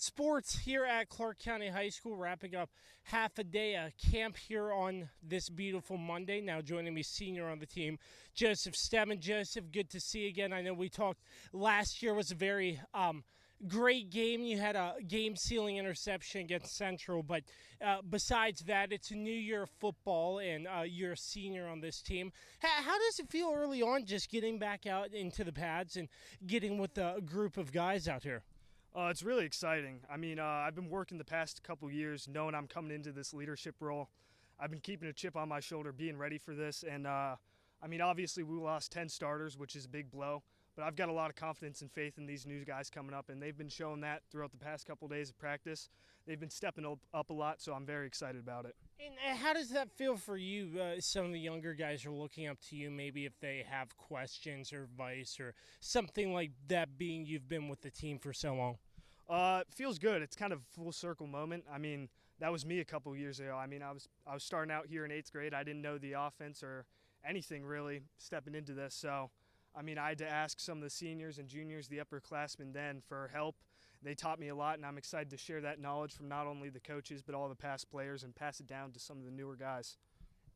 Sports here at Clarke County High School, wrapping up half a day of camp here on this beautiful Monday. Now joining me, senior on the team, Joseph Stemmen. Joseph, good to see you again. I know we talked last year was a very great game. You had a game-sealing interception against Central, but besides that, it's a new year of football, and you're a senior on this team. How does it feel early on just getting back out into the pads and getting with a group of guys out here? It's really exciting. I mean, I've been working the past couple years knowing I'm coming into this leadership role. I've been keeping a chip on my shoulder, being ready for this. And, obviously we lost 10 starters, which is a big blow. But I've got a lot of confidence and faith in these new guys coming up, and they've been showing that throughout the past couple days of practice. They've been stepping up a lot, so I'm very excited about it. And how does that feel for you? Some of the younger guys are looking up to you, maybe if they have questions or advice or something like that, being you've been with the team for so long. It feels good. It's kind of a full circle moment. I mean, that was me a couple years ago. I mean, I was starting out here in 8th grade. I didn't know the offense or anything really stepping into this. So, I mean, I had to ask some of the seniors and juniors, the upperclassmen then, for help. They taught me a lot, and I'm excited to share that knowledge from not only the coaches but all the past players and pass it down to some of the newer guys.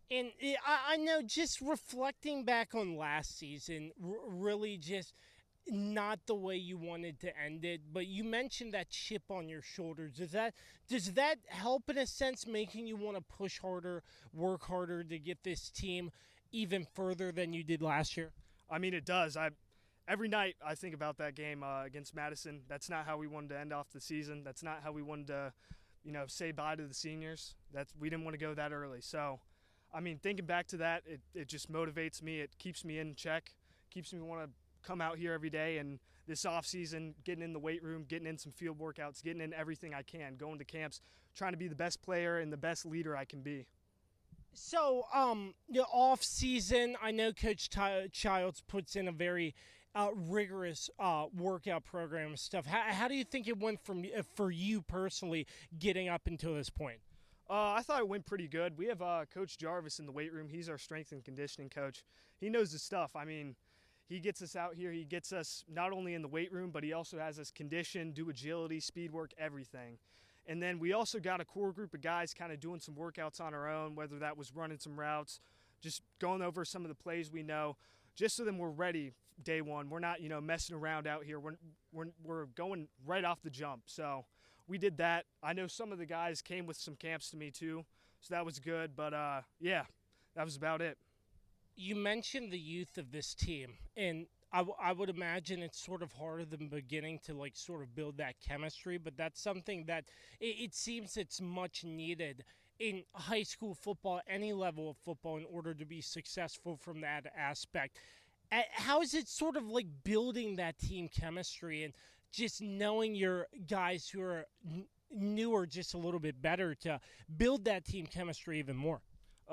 And I know, just reflecting back on last season, really just not the way you wanted to end it, but you mentioned that chip on your shoulders. Does that help in a sense, making you want to push harder, work harder to get this team even further than you did last year? I mean, it does. Every night I think about that game against Madison. That's not how we wanted to end off the season. That's not how we wanted to, say bye to the seniors. We didn't want to go that early. So, I mean, thinking back to that, it just motivates me. It keeps me in check, keeps me want to come out here every day, and this off season, getting in the weight room, getting in some field workouts, getting in everything I can, going to camps, trying to be the best player and the best leader I can be. So, the off season, I know Coach Childs puts in a very rigorous workout program and stuff. How do you think it went for you personally getting up until this point? I thought it went pretty good. We have Coach Jarvis in the weight room. He's our strength and conditioning coach. He knows his stuff. I mean, he gets us out here. He gets us not only in the weight room, but he also has us condition, do agility, speed work, everything. And then we also got a core group of guys kind of doing some workouts on our own, whether that was running some routes, just going over some of the plays we know, just so that we're ready day one. We're not, messing around out here. We're going right off the jump. So we did that. I know some of the guys came with some camps to me too, so that was good. But, yeah, that was about it. You mentioned the youth of this team, and I would imagine it's sort of harder than the beginning to sort of build that chemistry, but that's something that it seems it's much needed in high school football, any level of football, in order to be successful from that aspect. How is it sort of building that team chemistry and just knowing your guys who are newer just a little bit better to build that team chemistry even more?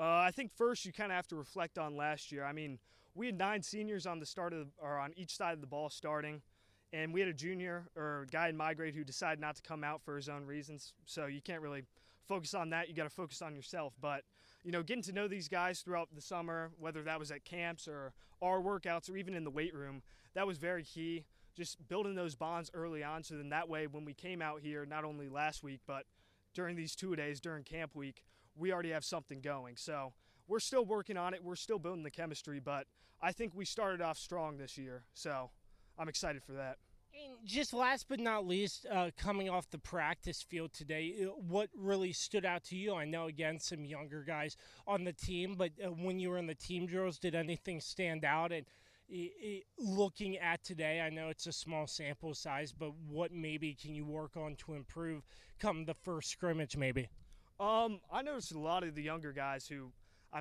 I think first you kind of have to reflect on last year. I mean, we had 9 seniors on on each side of the ball starting, and we had a junior or a guy in my grade who decided not to come out for his own reasons. So you can't really focus on that. You got to focus on yourself. But getting to know these guys throughout the summer, whether that was at camps or our workouts or even in the weight room, that was very key. Just building those bonds early on, so then that way when we came out here, not only last week but during these 2 days during camp week, we already have something going. So we're still working on it. We're still building the chemistry, but I think we started off strong this year. So I'm excited for that. And just last but not least, coming off the practice field today, what really stood out to you? I know, again, some younger guys on the team, but when you were in the team drills, did anything stand out? And looking at today, I know it's a small sample size, but what maybe can you work on to improve come the first scrimmage maybe? I noticed a lot of the younger guys who,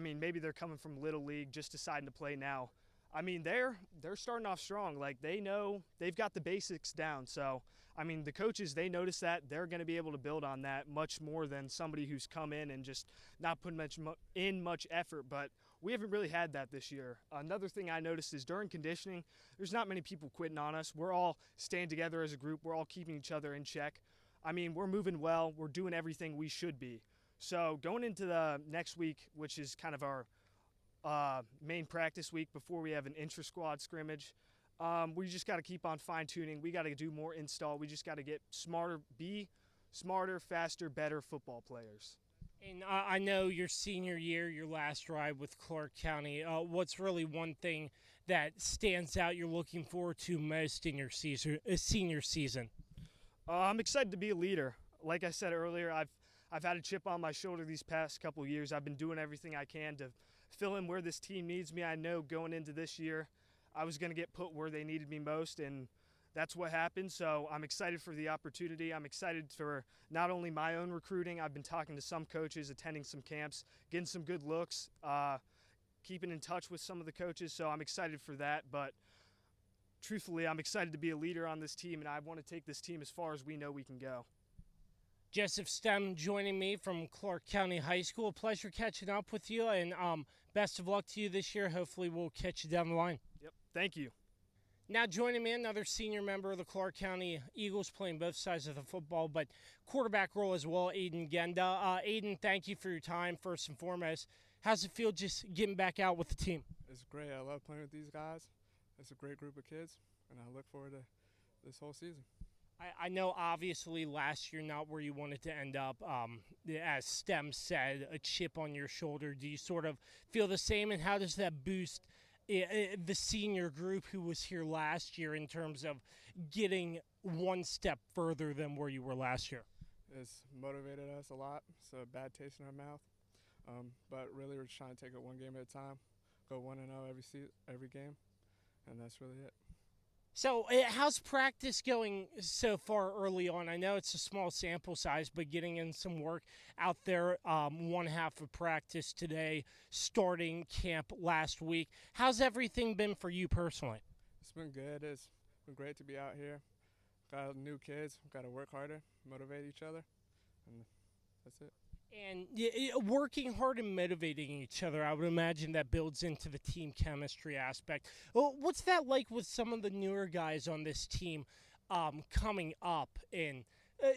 maybe they're coming from Little League, just deciding to play now. I mean, they're starting off strong. They know they've got the basics down. So, the coaches, they notice that. They're going to be able to build on that much more than somebody who's come in and just not putting much effort. But we haven't really had that this year. Another thing I noticed is during conditioning, there's not many people quitting on us. We're all staying together as a group. We're all keeping each other in check. We're moving well. We're doing everything we should be. So going into the next week, which is kind of our main practice week before we have an intra-squad scrimmage, We just got to keep on fine-tuning. We got to do more install. We just got to get smarter, be smarter, faster, better football players. And I know your senior year, your last ride with Clarke County, what's really one thing that stands out you're looking forward to most in your senior season? I'm excited to be a leader. Like I said earlier, I've had a chip on my shoulder these past couple of years. I've been doing everything I can to fill in where this team needs me. I know going into this year, I was going to get put where they needed me most, and that's what happened. So I'm excited for the opportunity. I'm excited for not only my own recruiting. I've been talking to some coaches, attending some camps, getting some good looks, keeping in touch with some of the coaches. So I'm excited for that. But truthfully, I'm excited to be a leader on this team, and I want to take this team as far as we know we can go. Joseph Stem joining me from Clarke County High School. Pleasure catching up with you, and best of luck to you this year. Hopefully we'll catch you down the line. Yep, thank you. Now joining me, another senior member of the Clarke County Eagles, playing both sides of the football, but quarterback role as well, Aidan Genda. Aidan, thank you for your time, first and foremost. How's it feel just getting back out with the team? It's great. I love playing with these guys. It's a great group of kids, and I look forward to this whole season. I know obviously last year not where you wanted to end up. As Stem said, a chip on your shoulder. Do you sort of feel the same, and how does that boost the senior group who was here last year in terms of getting one step further than where you were last year? It's motivated us a lot. It's a bad taste in our mouth, but really we're trying to take it one game at a time, go 1-0 every game, and that's really it. So how's practice going so far early on? I know it's a small sample size, but getting in some work out there, one half of practice today, starting camp last week. How's everything been for you personally? It's been good. It's been great to be out here. Got new kids. Got to work harder, motivate each other, and that's it. And working hard and motivating each other, I would imagine that builds into the team chemistry aspect. Well, what's that like with some of the newer guys on this team coming up and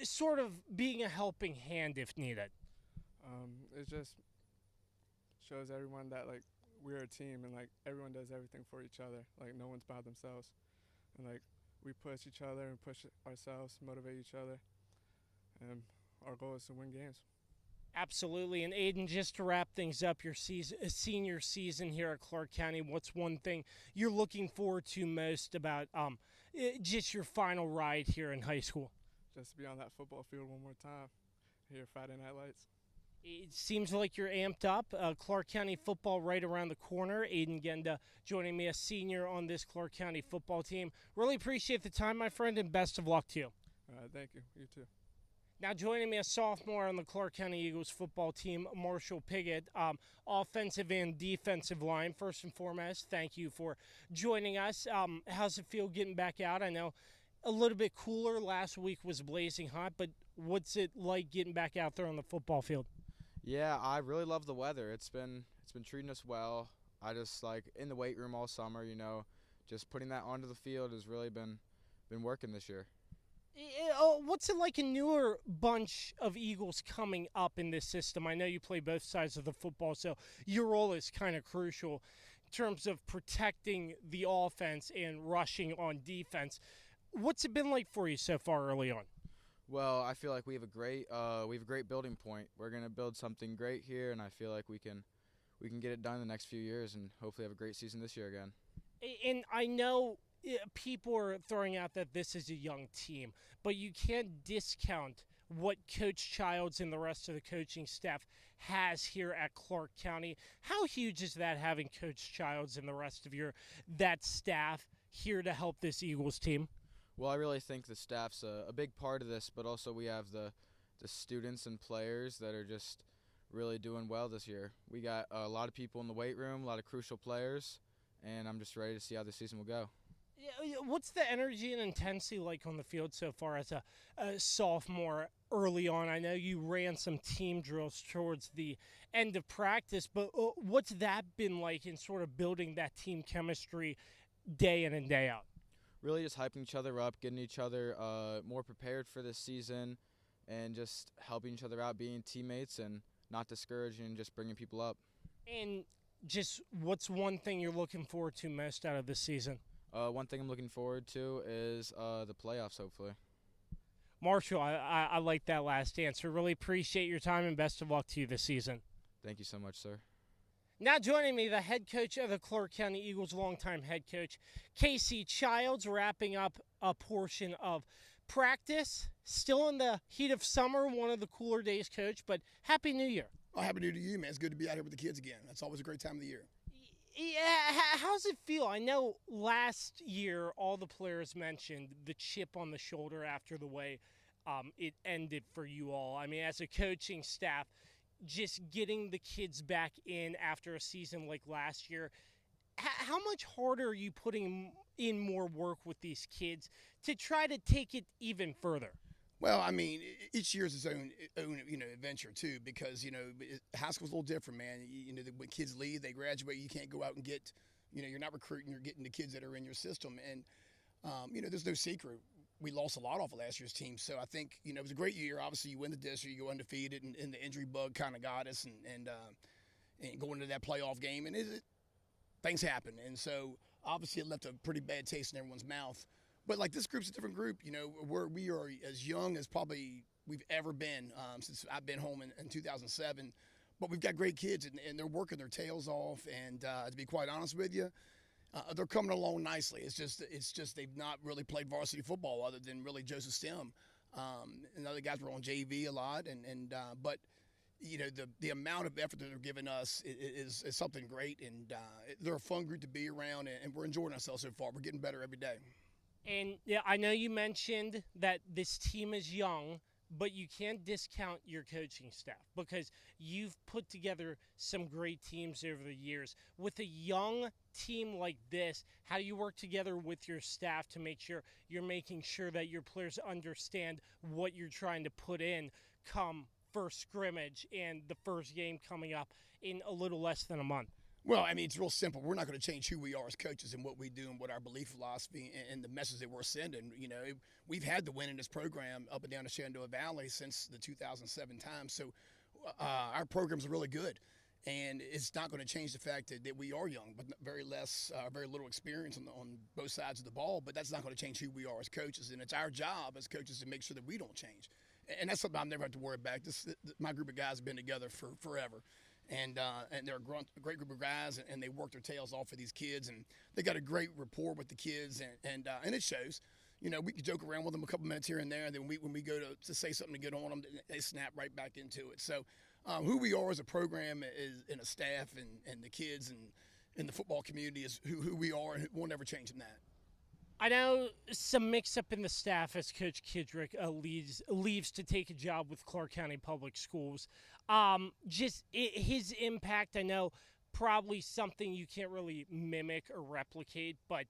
sort of being a helping hand if needed? It just shows everyone that, like, we're a team and, like, everyone does everything for each other. Like, no one's by themselves. And, like, we push each other and push ourselves, motivate each other. And our goal is to win games. Absolutely. And Aidan, just to wrap things up, your senior season here at Clarke County, what's one thing you're looking forward to most about just your final ride here in high school? Just to be on that football field one more time, here Friday Night Lights. It seems like you're amped up. Clarke County football right around the corner. Aidan Genda joining me, a senior on this Clarke County football team. Really appreciate the time, my friend, and best of luck to you. Thank you. You too. Now joining me, a sophomore on the Clarke County Eagles football team, Marshall Pigott, offensive and defensive line. First and foremost, thank you for joining us. How's it feel getting back out? I know a little bit cooler. Last week was blazing hot, but what's it like getting back out there on the football field? Yeah, I really love the weather. It's been treating us well. I just like in the weight room all summer, just putting that onto the field has really been working this year. What's it like a newer bunch of Eagles coming up in this system? I know you play both sides of the football, so your role is kind of crucial in terms of protecting the offense and rushing on defense. What's it been like for you so far early on? Well, I feel like we have a great building point. We're gonna build something great here, and I feel like we can get it done in the next few years, and hopefully have a great season this year again. And I know people are throwing out that this is a young team, but you can't discount what Coach Childs and the rest of the coaching staff has here at Clarke County. How huge is that, having Coach Childs and the rest of that staff here to help this Eagles team? Well, I really think the staff's a big part of this, but also we have the students and players that are just really doing well this year. We got a lot of people in the weight room, a lot of crucial players, and I'm just ready to see how the season will go. What's the energy and intensity like on the field so far as a sophomore early on? I know you ran some team drills towards the end of practice, but what's that been like in sort of building that team chemistry day in and day out? Really just hyping each other up, getting each other more prepared for this season, and just helping each other out, being teammates and not discouraging, just bringing people up. And just what's one thing you're looking forward to most out of this season? One thing I'm looking forward to is the playoffs, hopefully. Marshall, I like that last answer. Really appreciate your time and best of luck to you this season. Thank you so much, sir. Now joining me, the head coach of the Clarke County Eagles, longtime head coach, Casey Childs, wrapping up a portion of practice. Still in the heat of summer, one of the cooler days, Coach, but Happy New Year. Oh, Happy New Year to you, man. It's good to be out here with the kids again. That's always a great time of the year. Yeah, how's it feel? I know last year all the players mentioned the chip on the shoulder after the way it ended for you all. I mean, as a coaching staff, just getting the kids back in after a season like last year, how much harder are you putting in more work with these kids to try to take it even further? Well, I mean, each year is its own adventure too, because high school's a little different, man. When kids leave, they graduate. You can't go out and get, you're not recruiting. You're getting the kids that are in your system, and there's no secret. We lost a lot off of last year's team, so I think it was a great year. Obviously, you win the district, you go undefeated, and the injury bug kind of got us, and going into that playoff game, and things happen, and so obviously it left a pretty bad taste in everyone's mouth. But like this group's a different group, we are as young as probably we've ever been since I've been home in 2007. But we've got great kids, and they're working their tails off. And to be quite honest with you, they're coming along nicely. It's just they've not really played varsity football other than really Joseph Stem. And other guys were on JV a lot, but the amount of effort that they're giving us is something great, and they're a fun group to be around, and we're enjoying ourselves so far. We're getting better every day. And yeah, I know you mentioned that this team is young, but you can't discount your coaching staff because you've put together some great teams over the years. With a young team like this, how do you work together with your staff to make sure you're making sure that your players understand what you're trying to put in come first scrimmage and the first game coming up in a little less than a month? Well, I mean, it's real simple. We're not going to change who we are as coaches and what we do and what our belief philosophy and the message that we're sending. We've had the win in this program up and down the Shenandoah Valley since the 2007 time. So our programs are really good. And it's not going to change the fact that we are young, but very little experience on both sides of the ball. But that's not going to change who we are as coaches. And it's our job as coaches to make sure that we don't change. And that's something I've never had to worry about. My group of guys have been together for forever. And they're a great group of guys, and they work their tails off for these kids, and they got a great rapport with the kids, and it shows. We can joke around with them a couple minutes here and there, and then when we go to say something to get on them, they snap right back into it. So who we are as a program is, and a staff and the kids and the football community is who we are, and we'll never change from that. I know some mix-up in the staff as Coach Kidrick leaves to take a job with Clarke County Public Schools. His impact, I know, probably something you can't really mimic or replicate, but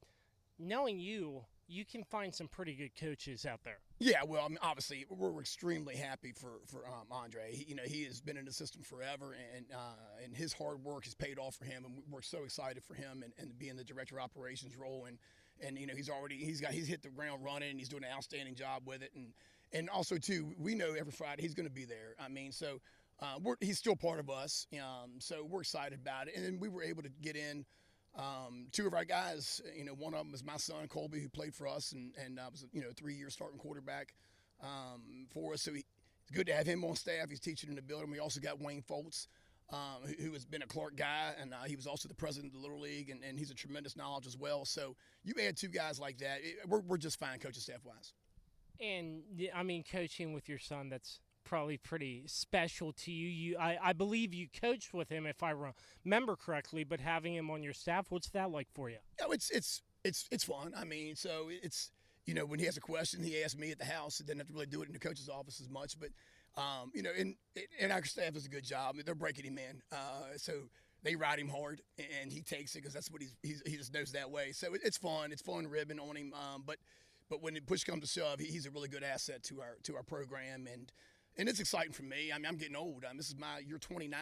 knowing you can find some pretty good coaches out there. Yeah, well, I mean, obviously, we're extremely happy for Andre. He has been in the system forever, and his hard work has paid off for him, and we're so excited for him and to be in the director of operations role. And he's hit the ground running, and he's doing an outstanding job with it. And also too, we know every Friday he's going to be there. I mean, so he's still part of us. So we're excited about it. And then we were able to get in two of our guys. One of them is my son Colby, who played for us and was 3-year starting quarterback for us. So it's good to have him on staff. He's teaching in the building. We also got Wayne Foltz, who has been a Clarke guy, and he was also the president of the Little League, and he's a tremendous knowledge as well. So you add two guys like that, we're just fine coaching staff-wise. And, I mean, coaching with your son, that's probably pretty special to you. I believe you coached with him, if I remember correctly, but having him on your staff, what's that like for you? It's fun. I mean, so it's, when he has a question, he asks me at the house. He doesn't have to really do it in the coach's office as much, but and our staff does a good job. I mean, they're breaking him in, so they ride him hard, and he takes it because that's what he just knows that way. So it's fun. It's fun ribbing on him. But when the push comes to shove, he's a really good asset to our program, and it's exciting for me. I mean, I'm getting old. This is my year 29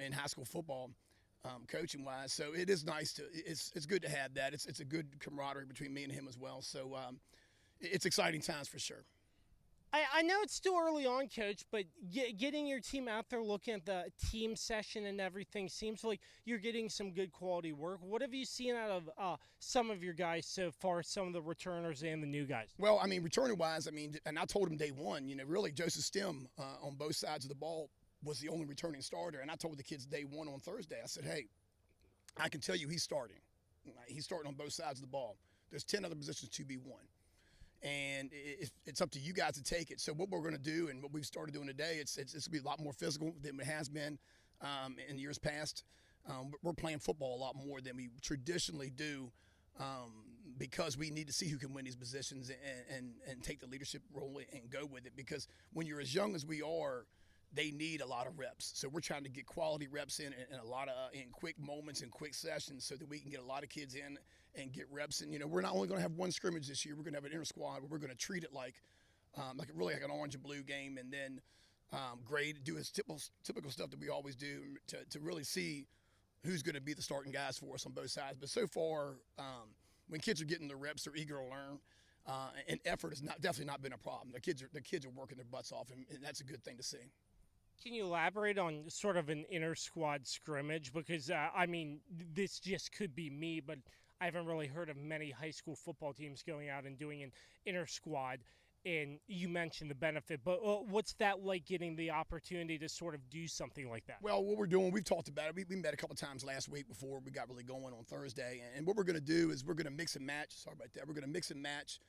in high school football, coaching wise. So it is nice it's good to have that. It's a good camaraderie between me and him as well. So it's exciting times for sure. I know it's still early on, Coach, but getting your team out there, looking at the team session and everything, seems like you're getting some good quality work. What have you seen out of some of your guys so far, some of the returners and the new guys? Well, I mean, returning-wise, I mean, and I told him day one, really Joseph Stem on both sides of the ball was the only returning starter. And I told the kids day one on Thursday, I said, hey, I can tell you he's starting. He's starting on both sides of the ball. There's 10 other positions to be won. And it's up to you guys to take it. So what we're going to do and what we've started doing today, it's going to be a lot more physical than it has been in years past. We're playing football a lot more than we traditionally do because we need to see who can win these positions and take the leadership role and go with it. Because when you're as young as we are, they need a lot of reps. So we're trying to get quality reps in a lot of in quick moments and quick sessions so that we can get a lot of kids in and get reps. And, we're not only going to have one scrimmage this year, we're going to have an inter squad where we're going to treat it like really like an orange and blue game, and then do its typical stuff that we always do to really see who's going to be the starting guys for us on both sides. But so far, when kids are getting the reps, they're eager to learn. And effort has definitely not been a problem. The kids are working their butts off, and that's a good thing to see. Can you elaborate on sort of an inter-squad scrimmage? Because, this just could be me, but I haven't really heard of many high school football teams going out and doing an inter-squad, and you mentioned the benefit. But what's that like, getting the opportunity to sort of do something like that? Well, what we're doing, we've talked about it. We met a couple times last week before we got really going on Thursday. And what we're going to do is we're going to mix and match. Sorry about that. We're going to mix and match.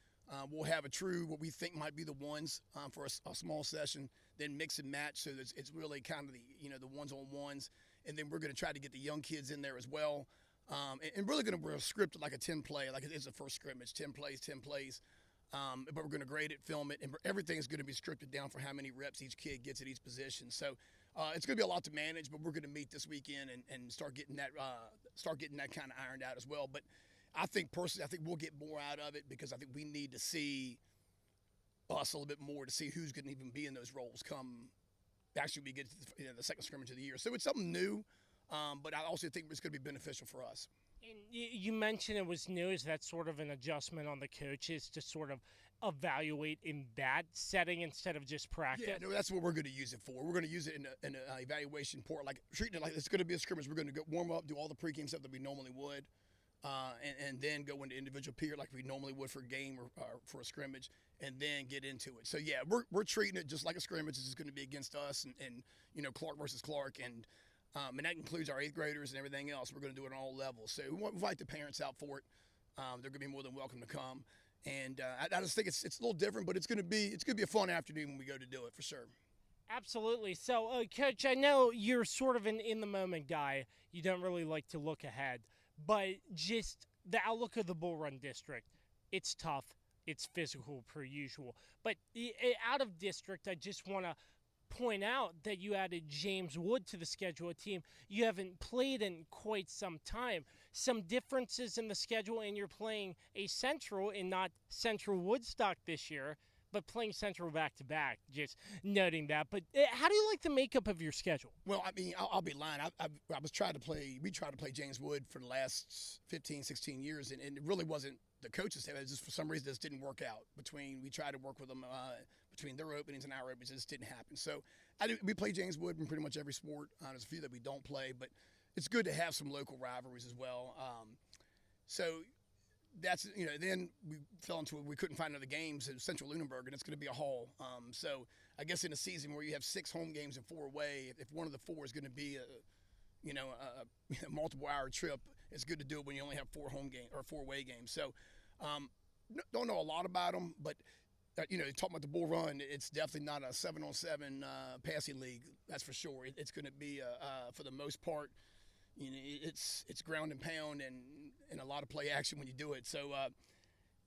We'll have what we think might be the ones for a small session, then mix and match. So it's really kind of the ones-on-ones. And then we're going to try to get the young kids in there as well. And really going to script it like a 10-play, like it is a first scrimmage, 10 plays. But we're going to grade it, film it, and everything is going to be scripted down for how many reps each kid gets at each position. So it's going to be a lot to manage, but we're going to meet this weekend and start getting that kind of ironed out as well. But I think we'll get more out of it because I think we need to see us a little bit more to see who's going to even be in those roles come actually we get to the second scrimmage of the year. So it's something new, but I also think it's going to be beneficial for us. And you mentioned it was new. Is that sort of an adjustment on the coaches to sort of evaluate in that setting instead of just practice? Yeah, no, that's what we're going to use it for. We're going to use it in an evaluation port, like treating it like it's going to be a scrimmage. We're going to go warm up, do all the pregame stuff that we normally would, and then go into individual period like we normally would for a game or for a scrimmage, and then get into it. So, yeah, we're treating it just like a scrimmage. It's going to be against us and Clarke versus Clarke, and that includes our 8th graders and everything else. We're going to do it on all levels. So we invite the parents out for it. They're going to be more than welcome to come. And I just think it's a little different, but it's going to be a fun afternoon when we go to do it for sure. Absolutely. So, Coach, I know you're sort of an in-the-moment guy. You don't really like to look ahead. But just the outlook of the Bull Run District, it's tough. It's physical per usual. But out of district, I just want to point out that you added James Wood to the schedule, a team you haven't played in quite some time. Some differences in the schedule, and you're playing a Central and not Central Woodstock this year, but playing Central back-to-back, just noting that. But how do you like the makeup of your schedule? Well, I mean, I'll be lying. We tried to play James Wood for the last 15, 16 years, and it really wasn't the coaches. It just for some reason this didn't work out. We tried to work with them between their openings and our openings. It just didn't happen. So we play James Wood in pretty much every sport. There's a few that we don't play, but it's good to have some local rivalries as well. So that's, then we fell into it. We couldn't find another games at Central Lunenburg, and it's going to be a haul. So I guess in a season where you have 6 home games and 4 away, if one of the 4 is going to be a multiple-hour trip, it's good to do it when you only have 4 away games. So don't know a lot about them, but talking about the Bull Run, it's definitely not a 7-on-7 passing league. That's for sure. It's going to be for the most part. It's ground and pound and a lot of play action when you do it. So,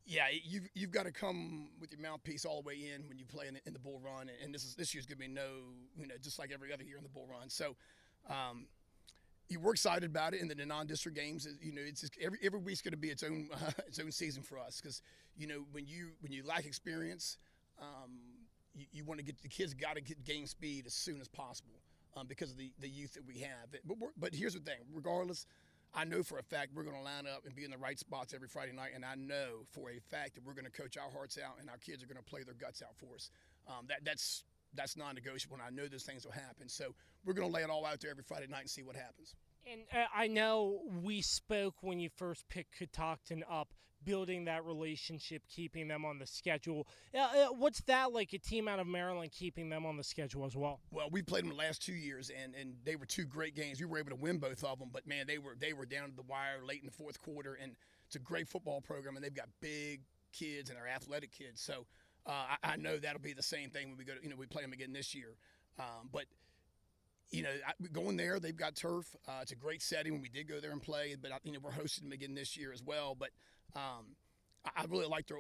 you've got to come with your mouthpiece all the way in when you play in the Bull Run. And this year's going to be just like every other year in the Bull Run. So, we're excited about it. And then the non-district games, it's just every week's going to be its own season for us because when you lack experience, you want to get the kids got to gain speed as soon as possible. Because of the youth that we have. But here's the thing. Regardless, I know for a fact we're going to line up and be in the right spots every Friday night, and I know for a fact that we're going to coach our hearts out and our kids are going to play their guts out for us. That's non-negotiable, and I know those things will happen. So we're going to lay it all out there every Friday night and see what happens. And I know we spoke when you first picked Catoctin up, building that relationship, keeping them on the schedule. What's that like, a team out of Maryland keeping them on the schedule as well? Well, we played them the last 2 years, and they were two great games. We were able to win both of them, but, man, they were down to the wire late in the fourth quarter, and it's a great football program, and they've got big kids and they're athletic kids. So I know that'll be the same thing when we go to, we play them again this year. But going there, they've got turf. It's a great setting when we did go there and play, but we're hosting them again this year as well. But I really like their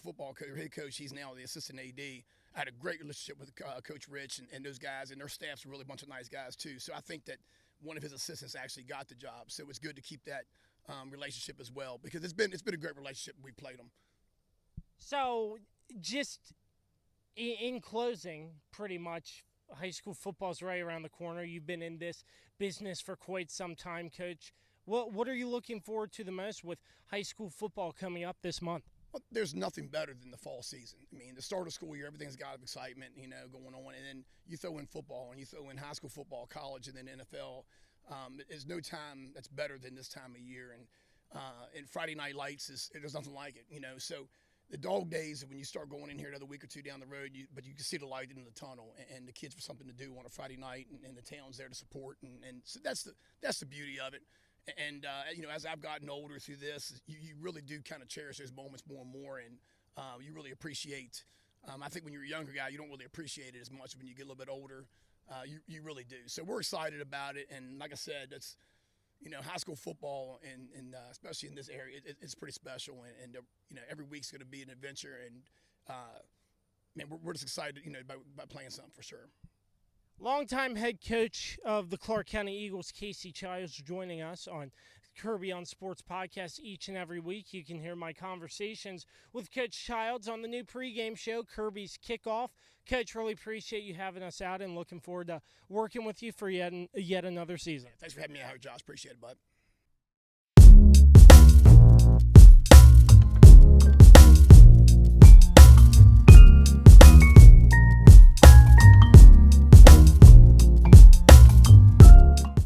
football coach, their head coach. He's now the assistant AD. I had a great relationship with Coach Rich and those guys, and their staff's really a bunch of nice guys too. So I think that one of his assistants actually got the job. So it's good to keep that relationship as well, because it's been a great relationship when we played them. So just in closing, pretty much, high school football's right around the corner. You've been in this business for quite some time, Coach. What are you looking forward to the most with high school football coming up this month? Well, there's nothing better than the fall season. I mean, the start of school year, everything's got excitement, going on, and then you throw in football, and you throw in high school football, college, and then NFL. There's no time that's better than this time of year, and Friday Night Lights there's nothing like it, So the dog days of when you start going in here another week or two down the road, but you can see the light in the tunnel, and the kids have something to do on a Friday night, and the town's there to support, and so that's the beauty of it. And as I've gotten older through this, you really do kind of cherish those moments more and more, and you really appreciate. I think when you're a younger guy, you don't really appreciate it as much. When you get a little bit older, you really do. So we're excited about it, and like I said, that's high school football, and especially in this area, it's pretty special. And every week's going to be an adventure, and man, we're just excited, about playing something for sure. Longtime head coach of the Clarke County Eagles, Casey Childs, joining us on Kirby on Sports podcast each and every week. You can hear my conversations with Coach Childs on the new pregame show, Kirby's Kickoff. Coach, really appreciate you having us out and looking forward to working with you for yet another season. Thanks for having me out here, Josh. Appreciate it, bud.